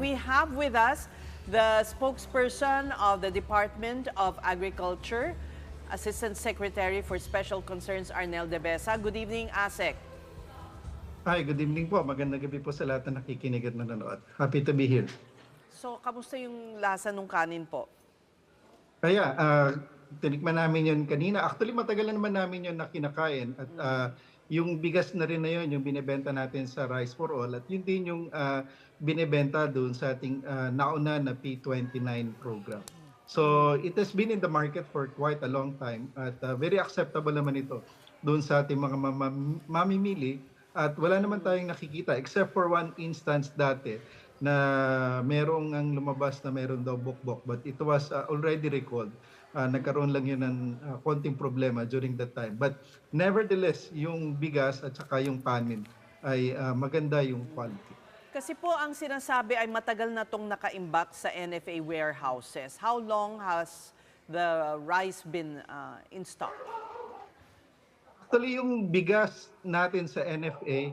we have with us the spokesperson of the Department of Agriculture, Assistant Secretary for Special Concerns, Arnel De Besa. Good evening, ASEC. Hi, good evening po. Magandang gabi po sa lahat na nakikinig at nanonood. Happy to be here. So, kamusta yung lasa ng kanin po? Kaya, tinikman namin yun kanina. Actually, matagal na naman namin yun na kinakain. At yung bigas na rin na yun, yung binibenta natin sa Rice for All. At yun din yung binibenta doon sa ating nauna na P29 program. So, it has been in the market for quite a long time. At very acceptable naman ito doon sa ating mga mamimili. At wala naman tayong nakikita except for one instance dati na merong ang lumabas na meron daw bukbok, but it was already recalled. Nagkaroon lang yun ng konting problema during that time. But nevertheless, yung bigas at saka yung panin ay maganda yung quality. Kasi po ang sinasabi ay matagal na itong nakaimbak sa NFA warehouses. How long has the rice been in stock? Actually, yung bigas natin sa NFA,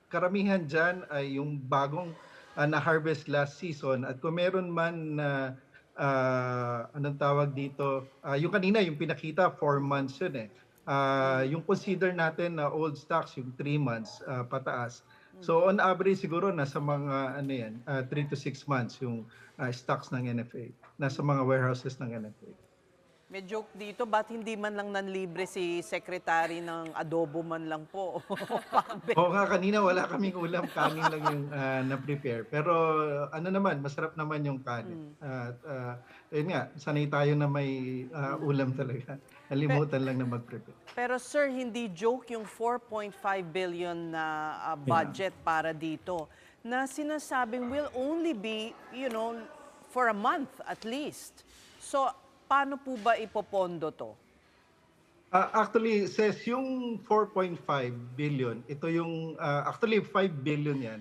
karamihan dyan ay yung bagong na-harvest last season. At kung meron man na, anong tawag dito, yung kanina, yung pinakita, 4 months yun eh. Yung consider natin na old stocks, yung 3 months pataas. So on average siguro nasa mga 3 to 6 months yung stocks ng NFA, nasa mga warehouses ng NFA. May joke dito, ba't hindi man lang nanlibre si Secretary ng adobo man lang po? Oo nga, kanina wala kaming ulam, kanin lang yung na-prepare. Pero ano naman, masarap naman yung kanin. At yun nga, sanay tayo na may ulam talaga. Nalimutan lang na mag-prepare. Pero sir, hindi joke yung 4.5 billion na budget para dito na sinasabing will only be, for a month at least. So, paano po ba ipopondo to? Actually, says yung 4.5 billion, ito yung, actually 5 billion yan.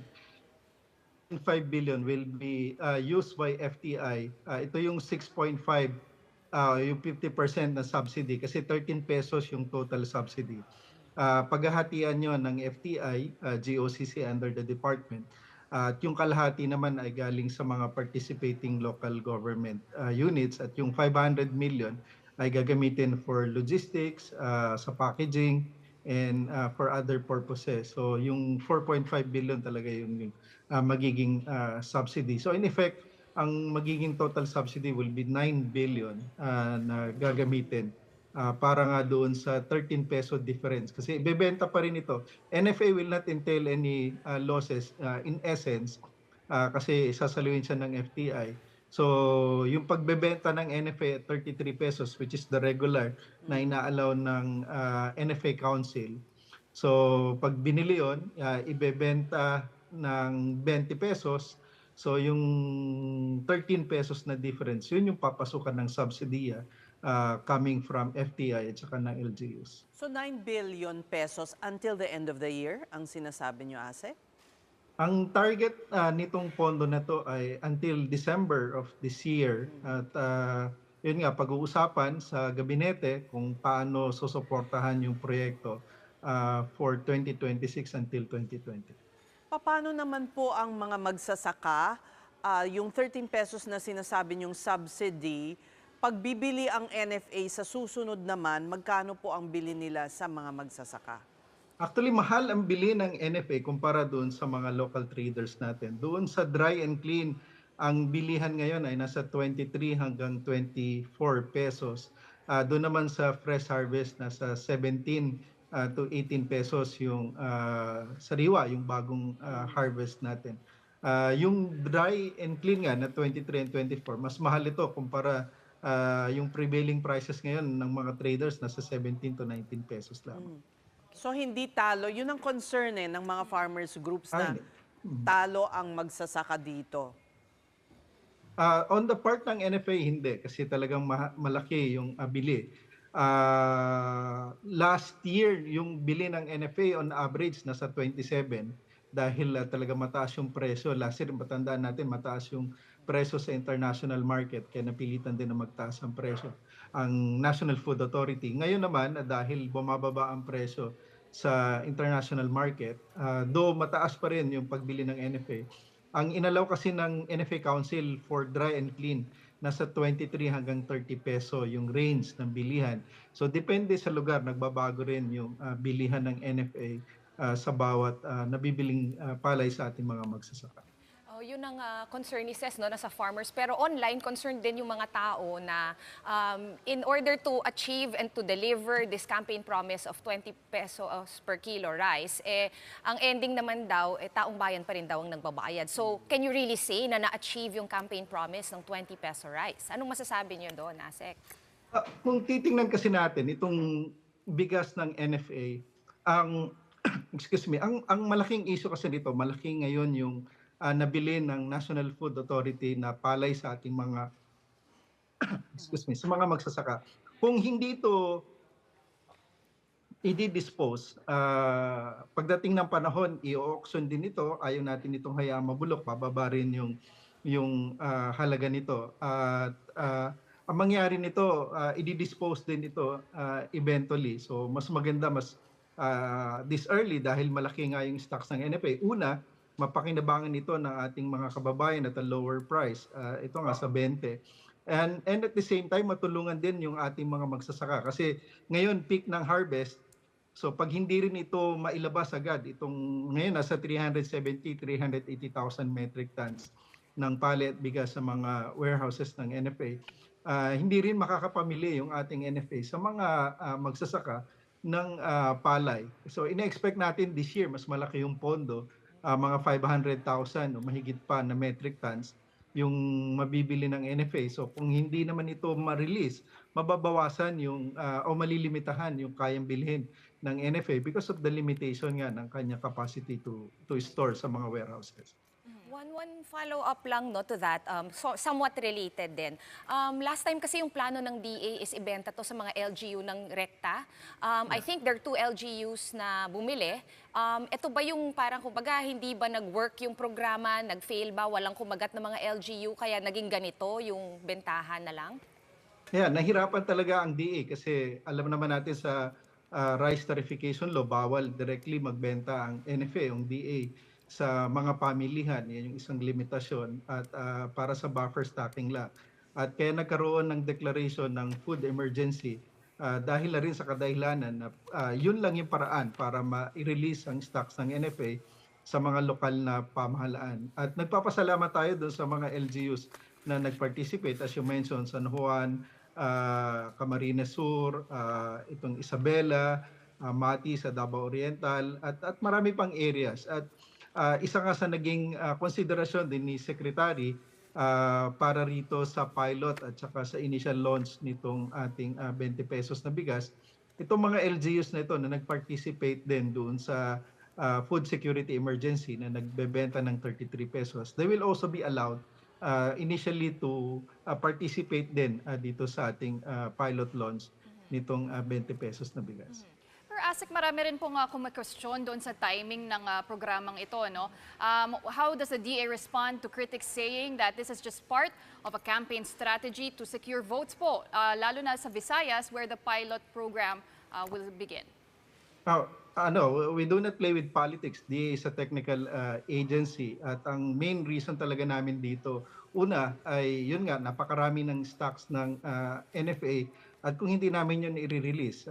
5 billion will be used by FTI. Ito yung 6.5, yung 50% na subsidy kasi 13 pesos yung total subsidy. Paghahatian nyo ng FTI, GOCC under the department. At yung kalahati naman ay galing sa mga participating local government units at yung 500 million ay gagamitin for logistics, sa packaging, and for other purposes. So yung 4.5 billion talaga yung magiging subsidy. So in effect, ang magiging total subsidy will be 9 billion na gagamitin para nga doon sa 13 peso difference. Kasi ibebenta pa rin ito. NFA will not entail any losses in essence kasi sasaluhin siya ng FTI. So, yung pagbebenta ng NFA at 33 pesos, which is the regular na inaalaw ng NFA Council. So, pag binili yun, ibebenta ng 20 pesos. So, yung 13 pesos na difference, yun yung papasukan ng subsidiya coming from FTI at saka ng LGUs. So 9 billion pesos until the end of the year, ang sinasabi nyo, Ase? Ang target nitong pondo na to ay until December of this year. At yun nga, pag-uusapan sa gabinete kung paano susuportahan yung proyekto for 2026 until 2020. Paano naman po ang mga magsasaka, yung 13 pesos na sinasabi nyong subsidy, pag bibili ang NFA sa susunod naman, magkano po ang bili nila sa mga magsasaka? Actually, mahal ang bili ng NFA kumpara doon sa mga local traders natin. Doon sa dry and clean, ang bilihan ngayon ay nasa 23 hanggang 24 pesos. Doon naman sa fresh harvest, nasa 17 to 18 pesos yung sariwa, yung bagong harvest natin. Yung dry and clean nga na 23 and 24, mas mahal ito kumpara yung prevailing prices ngayon ng mga traders nasa 17 to 19 pesos lamang. So hindi talo, yun ang concern ng mga farmers groups na talo ang magsasaka dito. On the part ng NFA, hindi. Kasi talagang malaki yung bili. Last year, yung bili ng NFA on average nasa 27 dahil talaga mataas yung presyo. Last year, matandaan natin, mataas yung presyo sa international market kaya napilitan din na magtaas ang presyo ang National Food Authority. Ngayon naman, dahil bumababa ang presyo sa international market, though mataas pa rin yung pagbili ng NFA, Ang inalaw kasi ng NFA Council for dry and clean, nasa 23 hanggang 30 peso yung range ng bilihan. So depende sa lugar, nagbabago rin yung bilihan ng NFA sa bawat nabibiling palay sa ating mga magsasaka. Oh, yun ang concern ni Ses, no, nasa farmers. Pero online, concerned din yung mga tao na in order to achieve and to deliver this campaign promise of 20 pesos per kilo rice, ang ending naman daw, taong bayan pa rin daw ang nagbabayad. So, can you really say na na-achieve yung campaign promise ng 20 peso rice? Anong masasabi niyo doon, Asek? Kung titingnan kasi natin itong bigas ng NFA, ang excuse me, ang malaking issue kasi dito, malaki ngayon yung nabili ng National Food Authority na palay sa ating mga excuse me, sa mga magsasaka. Kung hindi ito i-dispose, pagdating ng panahon, i-auction din ito, ayaw natin itong hayaang mabulok, bababa rin yung halaga nito. At ang mangyari nito, i-dispose din ito eventually. So mas maganda, mas this early dahil malaki nga yung stocks ng NFA. Una, mapakinabangan ito ng ating mga kababayan at a lower price. Ito nga sa 20. And at the same time, matulungan din yung ating mga magsasaka. Kasi ngayon, peak ng harvest, so pag hindi rin ito mailabas agad, itong ngayon nasa 380,000 metric tons ng palay at bigas sa mga warehouses ng NFA, hindi rin makakapamili yung ating NFA sa mga magsasaka ng palay. So ina-expect natin this year, mas malaki yung pondo, mga 500,000 o mahigit pa na metric tons yung mabibili ng NFA. So kung hindi naman ito ma-release, mababawasan yung o malilimitahan yung kayang bilhin ng NFA because of the limitation nga ng kanya capacity to store sa mga warehouses. One follow-up lang, no, to that, so, somewhat related din. Last time kasi yung plano ng DA is ibenta to sa mga LGU ng rekta. I think there are 2 LGUs na bumili. Ito ba yung parang kumbaga hindi ba nag-work yung programa, nag-fail ba, walang kumagat na mga LGU kaya naging ganito yung bentahan na lang? Yeah, nahirapan talaga ang DA kasi alam naman natin sa rice tarification law, bawal directly magbenta ang NFA, yung DA sa mga pamilihan. Yan yung isang limitasyon at para sa buffer stocking lang. At kaya nagkaroon ng declaration ng food emergency dahil na rin sa kadahilanan na yun lang yung paraan para ma-release ang stocks ng NFA sa mga lokal na pamahalaan. At nagpapasalamat tayo doon sa mga LGUs na nag-participate, as you mentioned, San Juan, Camarines Sur, itong Isabela, Mati sa Davao Oriental, at marami pang areas. At isa nga sa naging konsiderasyon din ni Secretary para rito sa pilot at saka sa initial launch nitong ating 20 pesos na bigas, itong mga LGUs na ito na nag-participate din doon sa food security emergency na nagbebenta ng 33 pesos, they will also be allowed initially to participate din dito sa ating pilot launch nitong 20 pesos na bigas. Pero Asik, marami rin pong kumakwestiyon doon sa timing ng programang ito. No? How does the DA respond to critics saying that this is just part of a campaign strategy to secure votes po, lalo na sa Visayas where the pilot program will begin? We do not play with politics. DA is a technical agency at ang main reason talaga namin dito, una ay yun nga, napakarami ng stocks ng NFA at kung hindi namin yun i-release,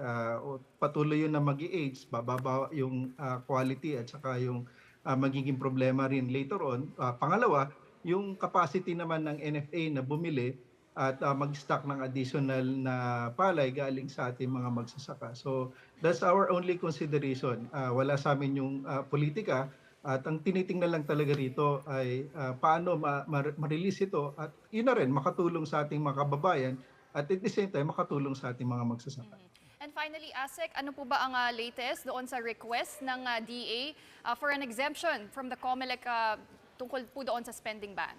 patuloy yun na mag-i-age, bababa yung quality at saka yung magiging problema rin later on. Pangalawa, yung capacity naman ng NFA na bumili at mag-stock ng additional na palay galing sa ating mga magsasaka. So that's our only consideration. Wala sa amin yung politika at ang tinitingnan lang talaga rito ay paano ma-release ito at yun na rin makatulong sa ating mga kababayan at at the same time makatulong sa ating mga magsasaka. And finally, Asik, ano po ba ang latest doon sa request ng DA for an exemption from the COMELEC tungkol po doon sa spending ban?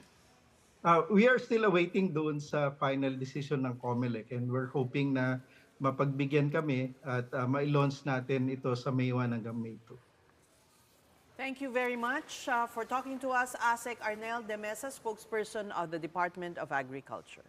We are still awaiting doon sa final decision ng COMELEC and we're hoping na mapagbigyan kami at ma-launch natin ito sa May 1 hanggang May 2. Thank you very much for talking to us, Asek Arnel de Mesa, spokesperson of the Department of Agriculture.